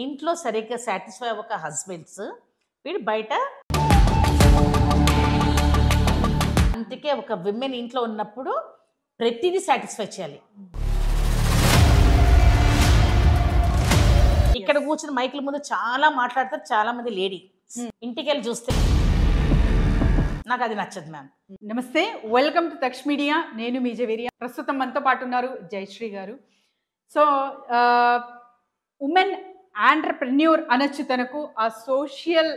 ఇంట్లో సరిగ్గా సాటిస్ఫై అవ్వక హస్బెండ్స్ వీడు బయట. అందుకే ఒక విమెన్ ఇంట్లో ఉన్నప్పుడు ప్రతిదీ సాటిస్ఫై చేయాలి. ఇక్కడ కూర్చుని మైకుల ముందు చాలా మాట్లాడతారు చాలా మంది లేడీ. ఇంటికి వెళ్ళి చూస్తే నాకు అది నచ్చదు మ్యామ్. నమస్తే, వెల్కమ్ టు తక్ష్ మీడియా. నేను మీ జవేరియా. ప్రస్తుతం మనతో పాటు ఉన్నారు జయశ్రీ గారు. సో ఉమెన్ ఆంటర్ప్రెన్యూర్ అనొచ్చు. తనకు ఆ సోషల్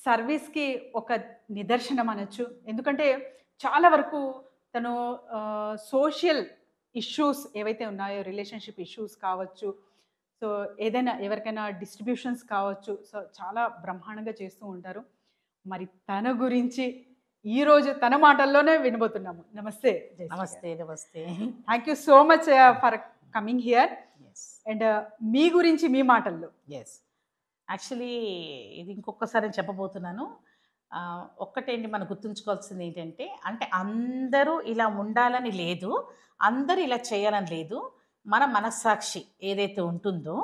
సర్వీస్కి ఒక నిదర్శనం అనొచ్చు. ఎందుకంటే చాలా వరకు తను సోషల్ ఇష్యూస్ ఏవైతే ఉన్నాయో, రిలేషన్షిప్ ఇష్యూస్ కావచ్చు, సో ఏదైనా ఎవరికైనా డిస్ట్రిబ్యూషన్స్ కావచ్చు, సో చాలా బ్రహ్మాండంగా చేస్తూ ఉంటారు. మరి తన గురించి ఈరోజు తన మాటల్లోనే వినబోతున్నాము. నమస్తే. నమస్తే. నమస్తే. Thank you so much for coming here. And మీ గురించి మీ మాటల్లో. ఎస్, యాక్చువల్లీ ఇది ఇంకొకసారి నేను చెప్పబోతున్నాను. ఒక్కటేంటి మనం గుర్తుంచుకోవాల్సింది ఏంటంటే, అంటే అందరూ ఇలా ఉండాలని లేదు, అందరూ ఇలా చేయాలని లేదు. మన మనస్సాక్షి ఏదైతే ఉంటుందో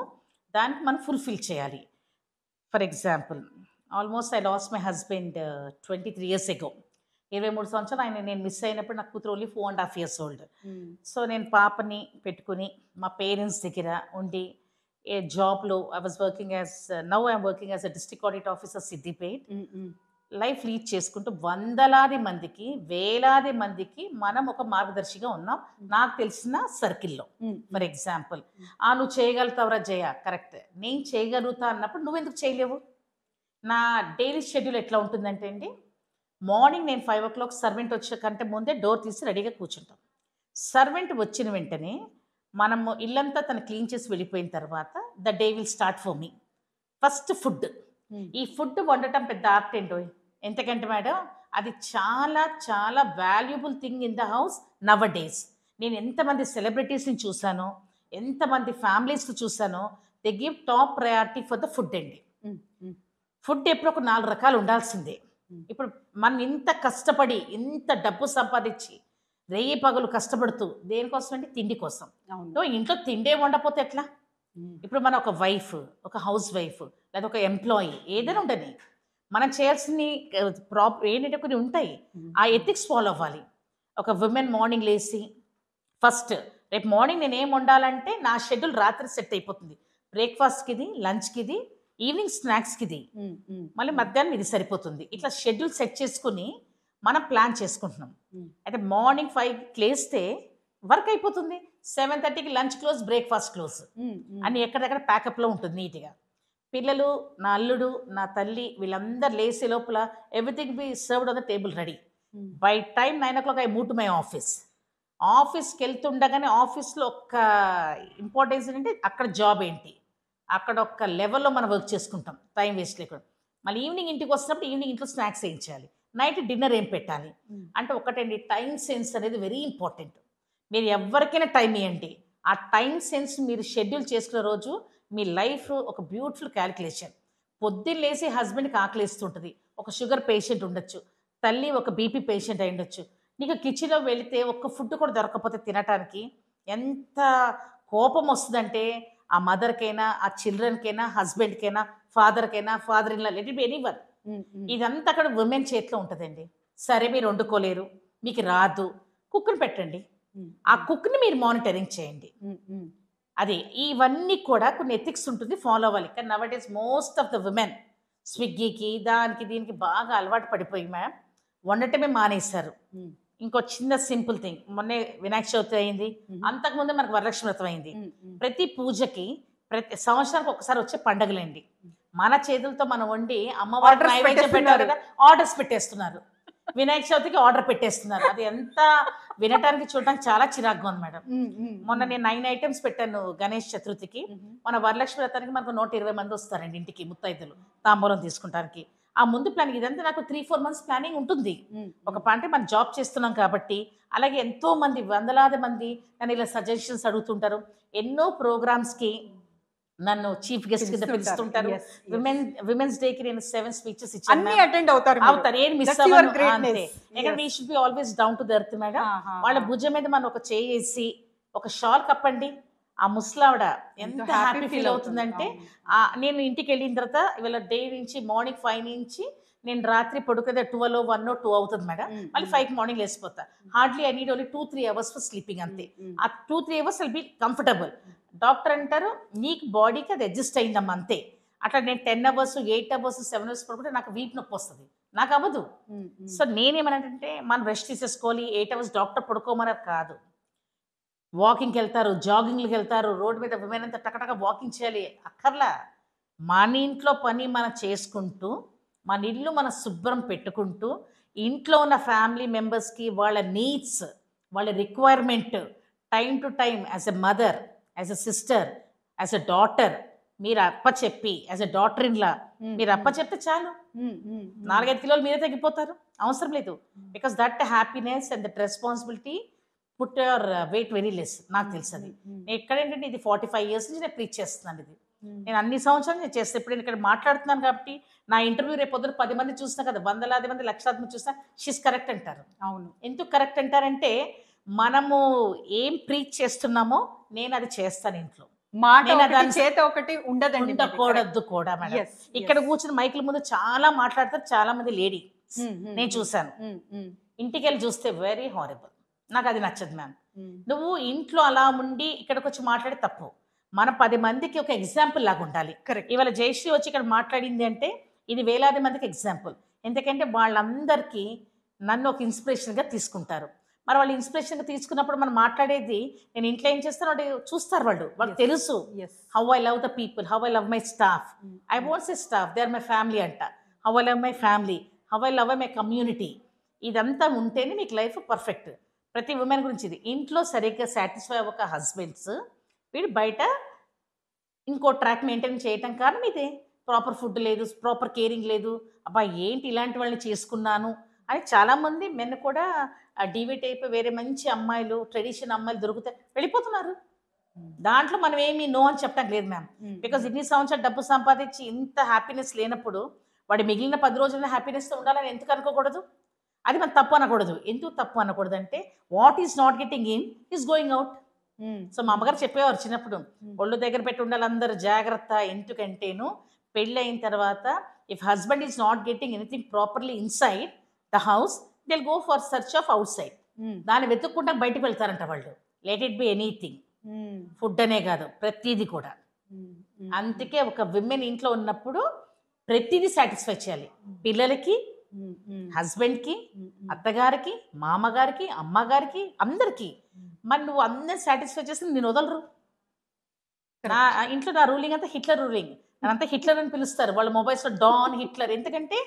దానికి మనం ఫుల్ఫిల్ చేయాలి. For example, almost I lost my husband 23 years ago. 23 సంవత్సరాలు ఆయన నేను మిస్ అయినప్పుడు నాకు కూతురు ఓన్లీ 4.5 years old. సో నేను పాపని పెట్టుకుని మా పేరెంట్స్ దగ్గర ఉండి ఏ జాబ్లో I was working as I'm working as a district audit officer Siddipet. Life lead చేసుకుంటూ వందలాది మందికి వేలాది మందికి మనం ఒక మార్గదర్శిగా ఉన్నాం నాకు తెలిసిన సర్కిల్లో. ఫర్ ఎగ్జాంపుల్, నువ్వు చేయగలుగుతావురా జయ, కరెక్ట్, నేను చేయగలుగుతా అన్నప్పుడు నువ్వెందుకు చేయలేవు? నా డైలీ షెడ్యూల్ ఎట్లా ఉంటుందంటే అండి, మార్నింగ్ నేను 5 o'clock సర్వెంట్ వచ్చే కంటే ముందే డోర్ తీసి రెడీగా కూర్చుంటాం. సర్వెంట్ వచ్చిన వెంటనే మనము ఇల్లంతా తను క్లీన్ చేసి వెళ్ళిపోయిన తర్వాత the day will start for me. First food. ఈ ఫుడ్ వండటం పెద్ద ఆర్ట్ ఏంటో. ఎంతకంటే మేడం, అది చాలా చాలా valuable thing in the house nowadays. నేను ఎంతమంది సెలబ్రిటీస్ని చూశానో, ఎంతమంది ఫ్యామిలీస్ని చూశానో, they give top priority for the food అండి. ఫుడ్ ఎప్పుడు ఒక 4 రకాలు ఉండాల్సిందే. ఇప్పుడు మనం ఇంత కష్టపడి ఇంత డబ్బు సంపాదించి రేయి పగలు కష్టపడుతూ దేనికోసం అంటే తిండి కోసం. ఇంట్లో తిండే వండపోతే ఎట్లా? ఇప్పుడు మన ఒక వైఫ్, ఒక హౌస్ వైఫ్ లేదా ఒక ఎంప్లాయీ ఏదైనా ఉండని మనం చేయాల్సిన ఏంటంటే కొన్ని ఉంటాయి. ఆ ఎథిక్స్ ఫాలో అవ్వాలి. ఒక విమెన్ మార్నింగ్ లేచి ఫస్ట్ రేపు మార్నింగ్ నేను ఏం వండాలంటే నా షెడ్యూల్ రాత్రి సెట్ అయిపోతుంది. బ్రేక్ఫాస్ట్కి ఇది, లంచ్కి ఇది, ఈవినింగ్ స్నాక్స్కి ఇది, మళ్ళీ మధ్యాహ్నం ఇది సరిపోతుంది. ఇట్లా షెడ్యూల్ సెట్ చేసుకుని మనం ప్లాన్ చేసుకుంటున్నాం. అయితే మార్నింగ్ 5కి లేస్తే వర్క్ అయిపోతుంది. 7:30కి లంచ్ క్లోజ్, బ్రేక్ఫాస్ట్ క్లోజ్ అని ఎక్కడెక్కడ ప్యాకప్లో ఉంటుంది నీట్గా. పిల్లలు, నా అల్లుడు, నా తల్లి వీళ్ళందరూ లేసే లోపల everything be served on the table ready. By time 9 o'clock I move to my office. ఆఫీస్కి వెళ్తుండగానే ఆఫీస్లో ఒక్క ఇంపార్టెన్స్ ఏంటంటే అక్కడ జాబ్ ఏంటి, అక్కడ ఒక్క లెవెల్లో మనం వర్క్ చేసుకుంటాం టైం వేస్ట్ లేకుండా. మళ్ళీ ఈవినింగ్ ఇంటికి వస్తున్నప్పుడు ఈవినింగ్ ఇంట్లో స్నాక్స్ ఏం చేయాలి, నైట్ డిన్నర్ ఏం పెట్టాలి అంటే ఒకటండి, టైం సెన్స్ అనేది వెరీ ఇంపార్టెంట్. మీరు ఎవరికైనా టైం ఇవ్వండి, ఆ టైం సెన్స్ మీరు షెడ్యూల్ చేసుకునే రోజు మీ లైఫ్ ఒక బ్యూటిఫుల్ క్యాలిక్యులేషన్. పొద్దున్న లేసి హస్బెండ్కి ఆకలిస్తుంటుంది, ఒక షుగర్ పేషెంట్ ఉండొచ్చు, తల్లి ఒక బీపీ పేషెంట్ అయి ఉండొచ్చు. నీకు కిచెన్లో వెళితే ఒక్క ఫుడ్ కూడా దొరకకపోతే తినటానికి ఎంత కోపం వస్తుందంటే ఆ మదర్కైనా, ఆ చిల్డ్రన్కైనా, హస్బెండ్కైనా, ఫాదర్కైనా, father in law, let it be anyone. ఇదంతా అక్కడ ఉమెన్ చేతిలో ఉంటుందండి. సరే మీరు వండుకోలేరు, మీకు రాదు, కుక్ని పెట్టండి, ఆ కుక్ని మీరు మానిటరింగ్ చేయండి. అదే ఇవన్నీ కూడా కొన్ని ఎథిక్స్ ఉంటుంది, ఫాలో అవ్వాలి. కానీ now it is most of the women స్విగ్గీకి దానికి దీనికి బాగా అలవాటు పడిపోయి మ్యామ్ వండటమే మానేశారు. ఇంకో చిన్న సింపుల్ థింగ్, మొన్నే వినాయక చవితి అయింది, అంతకుముందే మనకు వరలక్ష్మి వ్రతం అయింది. ప్రతి పూజకి ప్రతి సంవత్సరానికి ఒకసారి వచ్చే పండుగలండి. మన చేతులతో మనం వండి అమ్మవారికి నైవేద్యం పెట్టారు కదా, ఆర్డర్స్ పెట్టేస్తున్నారు. వినాయక చవితికి ఆర్డర్ పెట్టేస్తున్నారు. అది ఎంత వినటానికి చూడటానికి చాలా చిరాగ్గా ఉంది మేడం. మొన్న నేను 9 items పెట్టాను గణేష్ చతుర్థికి. మన వరలక్ష్మి వ్రతానికి మనకు 120 మంది వస్తారండి ఇంటికి ముత్తైదులు తాంబూలం తీసుకుంటానికి. ఆ ముందు ప్లానింగ్ ఇదంతా నాకు 3-4 months ప్లానింగ్ ఉంటుంది. ఒక అంటే మనం జాబ్ చేస్తున్నాం కాబట్టి. అలాగే ఎంతో మంది వందలాది మంది నన్ను ఇలా సజెషన్స్ అడుగుతుంటారు. ఎన్నో ప్రోగ్రామ్స్కి నన్ను చీఫ్ గెస్ట్ కింద పిలుస్తుంటారు. విమెన్స్ డేకి నేను 7 speeches ఇచ్చాను. ఏం మిస్ అవ్వను. We should be always down to the earth madam. వాళ్ళ భుజం మీద మనం ఒక చేసి ఒక షాల్ కప్పండి, ఆ ముసలావిడ ఎంతో ఎంత హ్యాపీ హ్యాపీ ఫీల్ ఫీల్ అవుతుంది. అవుతుందంటే, అవును. నేను ఇంటికి వెళ్ళిన తర్వాత ఇవాళ డే నుంచి మార్నింగ్ 5 నుంచి నేను రాత్రి పడుకునే 12, 1, 2 అవుతుంది మేడం. హ్మ్. మళ్ళీ 5కి మార్నింగ్ లేసిపోతా. Hardly I need only 2, 3 hours for sleeping అంతే. హ్మ్. ఆ 2, 3 hours will be comfortable. Doctor అంటారు నీకు బాడీకి అది అడ్జస్ట్ అయిందమ్మా అంతే. అట్లా నేను 10 అవర్స్, 8 అవర్స్, 7 అవర్స్ పడుకుంటే నాకు వీపు నొప్పి వస్తది. నాకు అవ్వదు. హ్మ్. హ్మ్. సో నేనేమనంటే మనం రెస్ట్ తీసేసుకోవాలి. 8 అవర్స్ డాక్టర్ పడుకోమన్నారు కాదు. వాకింగ్‌కెళ్తారు, జాగింగ్‌లకెళ్తారు. రోడ్ మీద విమెన్ అంతా టకటక వాకింగ్ చేయాలి. అక్కర్లా. మన ఇంట్లో పని మనం చేసుకుంటూ, మన ఇల్లు మనం శుభ్రం పెట్టుకుంటూ, ఇంట్లో ఉన్న ఫ్యామిలీ మెంబర్స్‌కి వాళ్ళ నీడ్స్, వాళ్ళ requirement time to time as a mother, as a sister, as a daughter మీరు అప్పచెప్పి, as a daughter in law hmm. మీరు అప్పచెప్తే చాలు. హ్మ్. హ్మ్. 4, 5 కిలోలు మీరే తగ్గిపోతారు. అవసరం లేదు. Because that happiness and that responsibility put your weight very less. నాకు తెలుసది. నేను ఇక్కడేంటంటే ఇది 45 ఇయర్స్ నుంచి నేను ప్రీచ్ చేస్తున్నాను ఇది. నేను అన్ని సంవత్సరాలు నేను చేస్తా. ఇప్పుడు నేను ఇక్కడ మాట్లాడుతున్నాను కాబట్టి, నా ఇంటర్వ్యూ రేపు పొద్దున 10 మంది చూస్తున్నా కదా! వందలాది మంది, లక్షలాది మంది చూసినా షీస్ కరెక్ట్ అంటారు. అవును. ఎందుకు కరెక్ట్ అంటారంటే, మనము ఏం ప్రీచ్ చేస్తున్నామో నేనది చేస్తాను ఇంట్లో. మాట నేను ఒకటి, దాన్ని చేత ఒకటి ఉండదండి మీది. కరెక్ట్. ఉండకూడదు కూడా మేడం. యెస్. ఇక్కడ కూర్చుని మైకుల ముందు చాలా మాట్లాడతారు చాలా మంది లేడీస్. హ్మ్. హ్మ్. నేను చూసాను. హ్మ్. హ్మ్. ఇంటికెళ్ళి చూస్తే వెరీ హారిబుల్. నాకది నచ్చదు మ్యామ్. హ్మ్. నువ్వు ఇంట్లో అలా ఉండి ఇక్కడికొచ్చి మాట్లాడే తప్పు. మనం 10 మందికి ఒక ఎగ్జాంపుల్ లాగా ఉండాలి. కరెక్ట్. ఇవాళ జయశ్రీ వచ్చి ఇక్కడ మాట్లాడింది అంటే, ఇది వేలాది మందికి ఎగ్జాంపుల్. ఎందుకంటే వాళ్ళందరికీ నన్ను ఒక ఇన్స్పిరేషన్‌గా తీసుకుంటారు. మరి వాళ్ళు ఇన్స్పిరేషన్‌గా తీసుకున్నప్పుడు మనం మాట్లాడేది నేను ఇంట్లో ఏం చేస్తానో అది చూస్తారు వాళ్ళు. వాళ్ళకి Yes. తెలుసు. Yes. How I love the people, how I love my staff. I won't say staff, they are my family అంట. How I love my family, how I love my community. ఇదంతా ఉంటేనే మీకు లైఫ్ పర్ఫెక్ట్. ప్రతి women గురించి ఇది. ఇంట్లో సరిగ్గా satisfy అవ్వక హస్బెండ్స్, వీడు బయట ఇంకో ట్రాక్ మెయింటైన్ చేయటం కారణం ఇదే. ప్రాపర్ ఫుడ్ లేదు, ప్రాపర్ కేరింగ్ లేదు. అబ్బా! ఏంటి ఇలాంటి వాళ్ళని చేసుకున్నాను అని చాలామంది మెన్ కూడా డీవియేట్ అయిపోయి వేరే మంచి అమ్మాయిలు, ట్రెడిషన్ అమ్మాయిలు దొరికితే వెళ్ళిపోతున్నారు. దాంట్లో మనం ఏమి నో అని చెప్పడానికి లేదు మ్యామ్. బికాజ్ ఇన్ని సంవత్సరాలు డబ్బు సంపాదించి ఇంత హ్యాపీనెస్ లేనప్పుడు, వాడు మిగిలిన 10 రోజుల్లో హ్యాపీనెస్‌తో ఉండాలని ఎందుకు అనుకోకూడదు? అది మనం తప్పు అనకూడదు. ఎందుకు తప్పు అనకూడదంటే, what is not getting in is going out. So మా అమ్మగారు చెప్పేవారు చిన్నప్పుడు, ఒళ్ళు దగ్గర పెట్టి ఉండాలి అందరూ జాగ్రత్త. ఎందుకంటేను పెళ్ళయిన తర్వాత if husband is not getting anything properly inside the house, they will go for search of out side. దాన్ని వెతుక్కుంటా బయటికి వెళ్తారంట వాళ్ళు. Let it be anything. Food అనే కాదు ప్రతీది కూడా. అందుకే ఒక విమెన్ ఇంట్లో ఉన్నప్పుడు ప్రతీది సాటిస్ఫై చేయాలి. పిల్లలకి, హస్బెండ్‌కి, అత్తగారికి, మామగారికి, అమ్మగారికి, అందరికీ. మరి నువ్వు అందరిని సాటిస్ఫై చేసి నేను వదలరు. నా ఇంట్లో నా రూలింగ్ అంతా హిట్లర్ రూలింగ్. నన్నంతా హిట్లర్ అని పిలుస్తారు. వాళ్ళ మొబైల్స్‌లో డాన్ హిట్లర్. ఎందుకంటే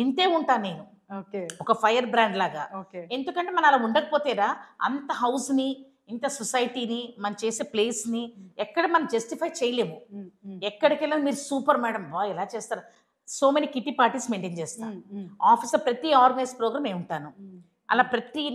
ఇంతే ఉంటాను నేను. ఓకే. ఒక ఫైర్ బ్రాండ్ లాగా. ఓకే. ఎందుకంటే మనం అలా ఉండకపోతేరా అంత హౌస్‌ని, ఇంత సొసైటీని, మనం చేసే ప్లేస్‌ని ఎక్కడ మనం జస్టిఫై చేయలేము. ఎక్కడికెళ్ళినా మీరు సూపర్ మేడం. ఎలా చేస్తారు? So many kitty parties maintain చేస్తా. ఆఫీస్‌లో ప్రతి ఆర్గనైజ్ ప్రోగ్రామ్ నేను ఉంటాను. అలా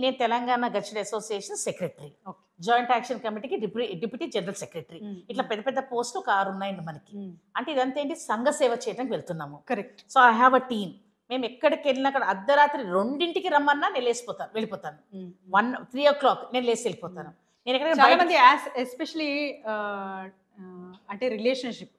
నేను Telangana Gajwel association secretary. Okay. Joint action కమిటీకి డిప్యూటీ జనరల్ సెక్రటరీ. ఇట్లా పెద్ద పెద్ద పోస్టులు ఒక 6 ఉన్నాయండి మనకి. అంటే ఇదంతా ఏంటి సంఘ సేవ చేయడానికి వెళ్తున్నాము. Correct. So I have a team. మేము ఎక్కడికి వెళ్ళినా అక్కడ అర్ధరాత్రి 2కి రమ్మన్నా నేను లేసిపోతాను, వెళ్ళిపోతాను. 3 o'clock నేను లేసి వెళ్ళిపోతాను. నేను ఎక్కడికైనా చాలా బయటికి మంది ఎస్పెషలీ అంటే రిలేషన్షిప్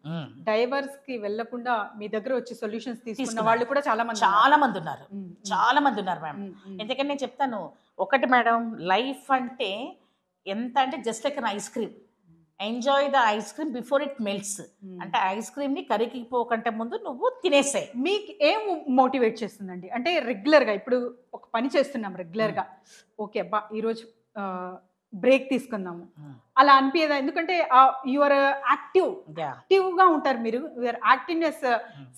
డైవర్స్ కి వెళ్ళకుండా మీ దగ్గర వచ్చి సొల్యూషన్స్ తీసుకున్న తీసుకున్నారు. వాళ్ళు కూడా చాలా మంది చాలా మంది ఉన్నారు. చాలా మంది ఉన్నారు మేడం. ఎందుకంటే నేను చెప్తాను ఒకటి మేడం, లైఫ్ అంటే ఎంత అంటే just like an ice cream. Enjoy the ice cream before it melts. అంటే ఐస్ క్రీమ్ని కరిగిపోకంటే ముందు నువ్వు తినేసాయి. మీకు ఏం మోటివేట్ చేస్తుందండి? అంటే రెగ్యులర్గా ఇప్పుడు ఒక పని చేస్తున్నాం రెగ్యులర్గా, ఓకే అబ్బా ఈరోజు బ్రేక్ తీసుకుందాము అలా అనిపించదా? ఎందుకంటే యువర్ యాక్టివ్గా ఉంటారు మీరు. యువర్ యాక్టివ్నెస్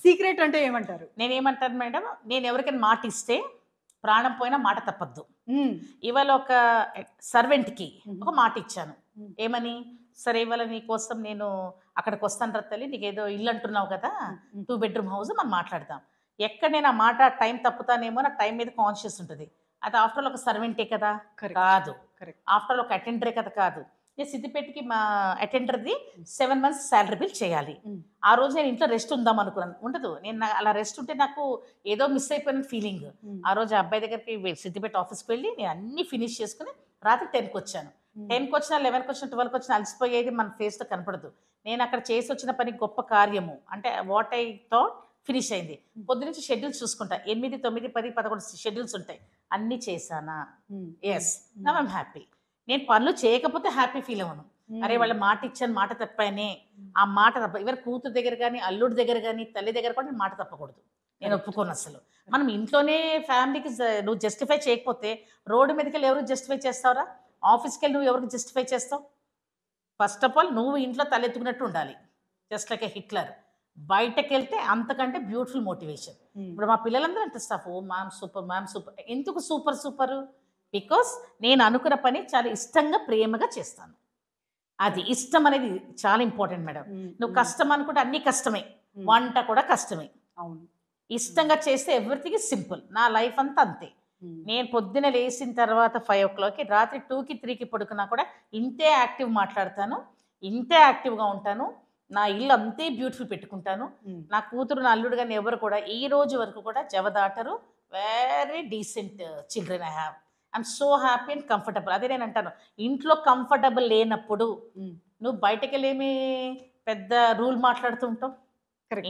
సీక్రెట్ అంటే ఏమంటారు? నేనేమంటాను మేడం, నేను ఎవరికైనా మాట ఇస్తే ప్రాణం పోయినా మాట తప్పద్దు. ఇవాళ ఒక సర్వెంట్కి ఒక మాట ఇచ్చాను. ఏమని? సరే ఇవాళ నీకోసం నేను అక్కడికి వస్తాను రా తల్లి, నీకేదో ఇల్లు అంటున్నావు కదా, 2 bedroom హౌస్ మనం మాట్లాడదాం. ఎక్కడ నేను ఆ మాట టైం తప్పుతానేమో నా టైం మీద కాన్షియస్ ఉంటుంది. అది ఆఫ్టర్ ఆల్ ఒక సర్వెంటే కదా కాదు, ఆఫ్టర్ ఆల్ ఒక అటెండరే కదా కాదు. నేను సిద్దిపేటకి మా అటెండర్ది 7 months శాలరీ బిల్ చేయాలి. ఆ రోజు నేను ఇంట్లో రెస్ట్ ఉందాం అనుకున్నాను, ఉండదు. నేను అలా రెస్ట్ ఉంటే నాకు ఏదో మిస్ అయిపోయిన ఫీలింగ్. ఆ రోజు అబ్బాయి దగ్గరికి సిద్దిపేట ఆఫీస్కి వెళ్ళి నేను అన్నీ ఫినిష్ చేసుకుని రాత్రి 10కి వచ్చాను. 10కి వచ్చినా 11కి వచ్చినా 12కి వచ్చినా అలసిపోయేది మన ఫేస్లో కనపడదు. నేను అక్కడ చేసి వచ్చిన పని గొప్ప కార్యము అంటే వాట్ ఐ థాట్ ఫినిష్ అయింది. పొద్దునుంచి షెడ్యూల్స్ చూసుకుంటా 8, 9, 10, 11 షెడ్యూల్స్ ఉంటాయి. అన్నీ చేశానా? Yes, now I'm happy. నేను పనులు చేయకపోతే హ్యాపీ ఫీల్ అవ్వను. అరే వాళ్ళ మాట ఇచ్చాను, మాట తప్పానే, ఆ మాట తప్ప ఎవరి కూతురు దగ్గర కానీ అల్లుడి దగ్గర కానీ తల్లి దగ్గర కూడా నేను మాట తప్పకూడదు. నేను ఒప్పుకోను అసలు. మనం ఇంట్లోనే ఫ్యామిలీకి నువ్వు జస్టిఫై చేయకపోతే రోడ్డు మీదకి వెళ్ళి ఎవరికి జస్టిఫై చేస్తావురా? ఆఫీస్కి వెళ్ళి నువ్వు ఎవరికి జస్టిఫై చేస్తావు? ఫస్ట్ ఆఫ్ ఆల్ నువ్వు ఇంట్లో తలెత్తుకున్నట్టు ఉండాలి, జస్ట్ లైక్ ఏ హిట్లర్. బయటకు వెళ్తే అంతకంటే బ్యూటిఫుల్ మోటివేషన్. ఇప్పుడు మా పిల్లలందరూ అంటే స్టాఫ్, ఓ మ్యామ్ సూపర్, మ్యామ్ సూపర్. ఎందుకు సూపర్ సూపరు? బికాస్ నేను అనుకున్న పని చాలా ఇష్టంగా ప్రేమగా చేస్తాను. అది ఇష్టం అనేది చాలా ఇంపార్టెంట్ మేడం. నువ్వు కష్టం అనుకుంటే అన్ని కష్టమే, వంట కూడా కష్టమే. అవును. ఇష్టంగా చేస్తే ఎవ్రీథింగ్ ఇస్ సింపుల్. నా లైఫ్ అంతా అంతే. నేను పొద్దున లేచిన తర్వాత 5 o'clock రాత్రి 2కి 3కి పడుకున్నా కూడా ఇంతే యాక్టివ్ మాట్లాడతాను, ఇంతే యాక్టివ్గా ఉంటాను. నా ఇల్లు అంతే బ్యూటిఫుల్ పెట్టుకుంటాను. నా కూతురు నా అల్లుడు కానీ ఎవరు కూడా ఈ రోజు వరకు కూడా జవదాటరు. Very decent children I have. I'm so happy and comfortable. అదే నేను అంటాను, ఇంట్లో కంఫర్టబుల్ లేనప్పుడు నువ్వు బయటకు వెళ్ళేమి పెద్ద రూల్ మాట్లాడుతూ ఉంటావు.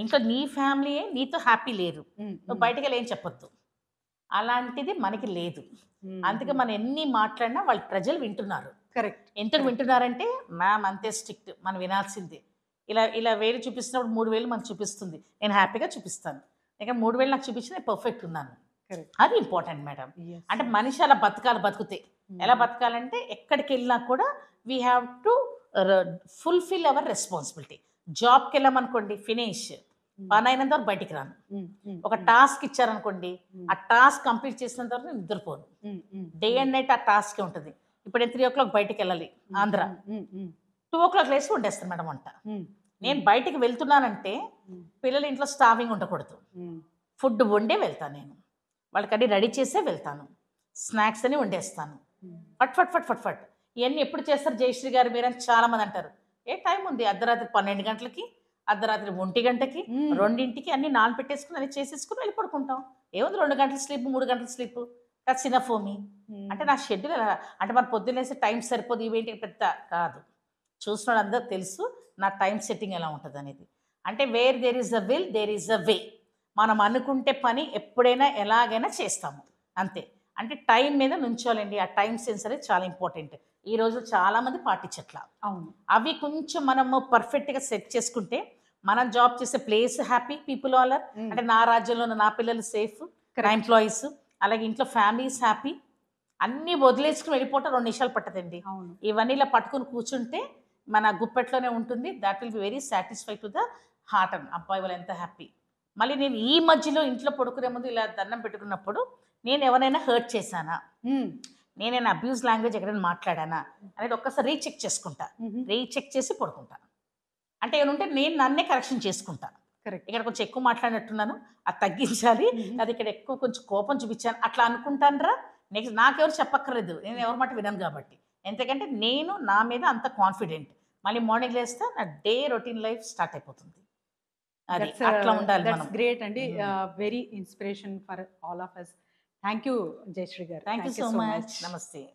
ఇంట్లో నీ ఫ్యామిలీయే నీతో హ్యాపీ లేరు, నువ్వు బయటకు వెళ్ళి ఏం చెప్పొద్దు. అలాంటిది మనకి లేదు. అందుకే మనం ఎన్ని మాట్లాడినా వాళ్ళు ప్రజలు వింటున్నారు. కరెక్ట్. ఎందుకు వింటున్నారంటే మ్యామ్ అంతే స్ట్రిక్ట్, మనం వినాల్సిందే. ఇలా ఇలా వేలు చూపిస్తున్నప్పుడు 3 వేలు మనకు చూపిస్తుంది, నేను హ్యాపీగా చూపిస్తాను. ఇంకా 3 వేలు నాకు చూపించి నేను పర్ఫెక్ట్ ఉన్నాను. అది ఇంపార్టెంట్ మేడం. అంటే మనిషి అలా బతకాలి. బతుకుతే ఎలా బతకాలంటే ఎక్కడికి వెళ్ళినా కూడా we have to fulfil our responsibility. జాబ్కి వెళ్ళామనుకోండి ఫినిష్, పని అయినంత వరకు బయటికి రాను. ఒక టాస్క్ ఇచ్చారనుకోండి, ఆ టాస్క్ కంప్లీట్ చేసినంత వరకు నేను నిద్రపోను. డే అండ్ నైట్ ఆ టాస్కే ఉంటుంది. ఇప్పుడు నేను 3 o'clock బయటికి వెళ్ళాలి ఆంధ్ర, 2 o'clock లేసి వండేస్తాను మేడం వంట. నేను బయటికి వెళ్తున్నానంటే పిల్లలు ఇంట్లో స్టావింగ్ ఉండకూడదు, ఫుడ్ వండే వెళ్తాను. నేను వాళ్ళకి అన్ని రెడీ చేసే వెళ్తాను, స్నాక్స్ అని వండేస్తాను. ఫట్ ఫట్ ఫట్ ఫట్ ఫట్. ఇవన్నీ ఎప్పుడు చేస్తారు జయశ్రీ గారు మీరని చాలామంది అంటారు. ఏ టైం ఉంది? అర్ధరాత్రి 12 గంటలకి, అర్ధరాత్రి 1 గంటకి, 2ంటికి అన్ని నానపెట్టేసుకుని అన్ని చేసేసుకుని వెళ్ళి పడుకుంటాం. ఏముంది 2 గంటల స్లీప్, 3 గంటల sleep, that's enough for me. అంటే నా షెడ్యూల్ అంటే మన పొద్దున్నేసి టైం సరిపోదు, ఇవేంటి పెద్ద కాదు. చూసిన వాళ్ళందరూ తెలుసు నా టైం సెట్టింగ్ ఎలా ఉంటుంది అనేది. అంటే where there is a will there is a way. మనం అనుకుంటే పని ఎప్పుడైనా ఎలాగైనా చేస్తాము అంతే. అంటే టైం మీద నుంచోవాలండి. ఆ టైం సెన్స్ అనేది చాలా ఇంపార్టెంట్. ఈ రోజు చాలామంది పాటించట్లా. అవును. అవి కొంచెం మనము పర్ఫెక్ట్గా సెట్ చేసుకుంటే మనం జాబ్ చేసే place happy, people all are, అంటే నా రాజ్యంలో నా పిల్లలు సేఫ్, నా ఎంప్లాయీస్, అలాగే ఇంట్లో ఫ్యామిలీస్ హ్యాపీ. అన్నీ వదిలేసుకుని వెళ్ళిపోవటం 2 నిమిషాలు పట్టదండి. ఇవన్నీ ఇలా పట్టుకుని కూర్చుంటే మన గుప్పెట్లోనే ఉంటుంది. That will be very satisfy to the heart. And అబ్బాయి వాళ్ళు ఎంత హ్యాపీ. మళ్ళీ నేను ఈ మధ్యలో ఇంట్లో పడుకునే ముందు ఇలా దండం పెట్టుకున్నప్పుడు నేను ఎవరైనా హర్ట్ చేశానా, నేనైనా అబ్యూజ్ లాంగ్వేజ్ ఎక్కడైనా మాట్లాడానా అనేది ఒక్కసారి రీచెక్ చేసుకుంటా. రీచెక్ చేసి పడుకుంటా. అంటే ఏమంటే నేను నన్నే కరెక్షన్ చేసుకుంటా. ఇక్కడ కొంచెం ఎక్కువ మాట్లాడినట్టున్నాను, అది తగ్గించాలి, అది ఇక్కడ ఎక్కువ కొంచెం కోపం చూపించాను అట్లా అనుకుంటానరా. నెక్స్ట్ నాకెవరు చెప్పక్కర్లేదు, నేను ఎవరి మాట వినను కాబట్టి. ఎందుకంటే నేను నా మీద అంత కాన్ఫిడెంట్. మళ్ళీ మార్నింగ్ లేస్తే నా డే రొటీన్ లైఫ్ స్టార్ట్ అయిపోతుంది. అది అట్లా ఉండాలి మనం. గ్రేట్ అండి. Very inspiration for all of us. Thank you Jayashree గారు. Thank you so much. నమస్తే.